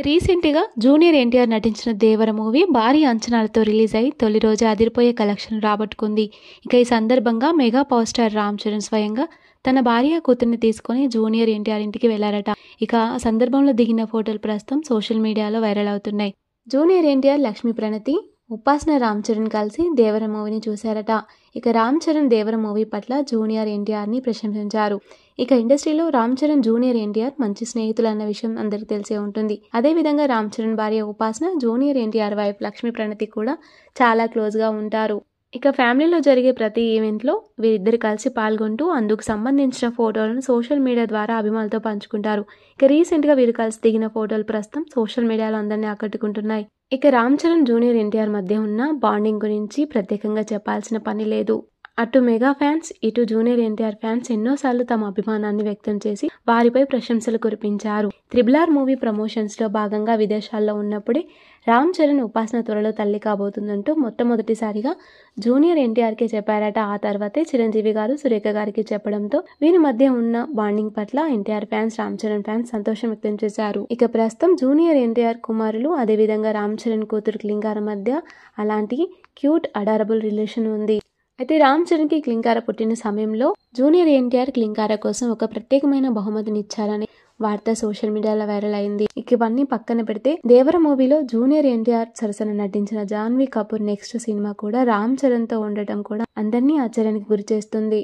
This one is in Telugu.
రీసెంట్‌గా జూనియర్ ఎన్టీఆర్ నటించిన 'దేవర' మూవీ భారీ అంచనాలతో రిలీజ్ అయ్యి తొలి రోజే అదిరిపోయే కలెక్షన్‌లు రాబట్టుకుంది. ఈ సందర్భంగా mega power star Ram Charan స్వయంగా తన భార్య, కూతుర్ని తీసుకొని జూనియర్ ఎన్టీఆర్ ఇంటికి వెళ్లారట. ఆ సందర్భంలో దిగిన ఫోటోలు ప్రస్తుతం సోషల్ మీడియాలో వైరల్ అవుతున్నాయి. జూనియర్ ఎన్టీఆర్, లక్ష్మీ ప్రణతి, ఉపాసన రామ్ చరణ్ కలిసి 'దేవర' మూవీని చూశారట. రామ్ చరణ్ 'దేవర' మూవీ పట్ల జూనియర్ ఎన్టీఆర్‌ని ప్రశంసించారు. ఇండస్ట్రీలో రామ్ చరణ్, జూనియర్ ఎన్టీఆర్ మంచి స్నేహితులు అన్న విషయం అందరికీ తెలిసే ఉంటుంది. అదేవిధంగా రామ్ చరణ్ భార్య ఉపాసన, జూనియర్ ఎన్టీఆర్ వైఫ్ లక్ష్మీ ప్రణతి కూడా చాలా క్లోజ్‌గా ఉంటారు. ఫ్యామిలీలో జరిగే ప్రతి ఈవెంట్లో వీరిద్దరు కలిసి పాల్గొంటూ అందుకు సంబంధించిన ఫోటోలను సోషల్ మీడియా ద్వారా అభిమానులతో పంచుకుంటారు. రీసెంట్‌గా వీరు కలిసి దిగిన ఫోటోలు ప్రస్తుతం సోషల్ మీడియాలో అందరినీ ఆకట్టుకుంటున్నాయి. రామ్ చరణ్, జూనియర్ ఎన్టీఆర్ మధ్య ఉన్న బాండింగ్ గురించి ప్రత్యేకంగా చెప్పాల్సిన పని లేదు. అటు మెగా ఫ్యాన్స్, ఇటు జూనియర్ ఎన్టీఆర్ ఫ్యాన్స్ ఎన్నోసార్లు తమ అభిమానాన్ని వ్యక్తం చేసి వారిపై ప్రశంసలు కురిపించారు. 'RRR' మూవీ ప్రమోషన్స్లో భాగంగా విదేశాల్లో ఉన్నప్పుడే రామ్ చరణ్, ఉపాసన త్వరలో తల్లి కాబోతుందంటూ మొట్టమొదటిసారిగా జూనియర్ ఎన్టీఆర్కే చెప్పారట. ఆ తర్వాతే చిరంజీవి గారు, సురేఖ గారికి చెప్పడంతో వీరి మధ్య ఉన్న బాండింగ్ పట్ల ఎన్టీఆర్ ఫ్యాన్స్, రామ్ చరణ్ ఫ్యాన్స్ సంతోషం వ్యక్తం చేశారు. ప్రస్తుతం జూనియర్ ఎన్టీఆర్ కుమారులు, అదేవిధంగా రామ్ చరణ్ కూతురు క్లింకార మధ్య అలాంటి క్యూట్, అడారబుల్ రిలేషన్ ఉంది. రామ్ చరణ్కి క్లింకార పుట్టిన సమయంలో జూనియర్ ఎన్టీఆర్ క్లింకార కోసం ఒక ప్రత్యేకమైన బహుమతిని ఇచ్చారని వార్త సోషల్ మీడియాలో వైరల్ అయింది. ఇవన్నీ పక్కన పెడితే 'దేవర' మూవీలో జూనియర్ ఎన్టీఆర్ సరసన నటించిన జాన్వీ కపూర్ నెక్స్ట్ సినిమా కూడా రామ్ చరణ్తో ఉండటం కూడా అందరినీ ఆశ్చర్యానికి గురి చేస్తుంది.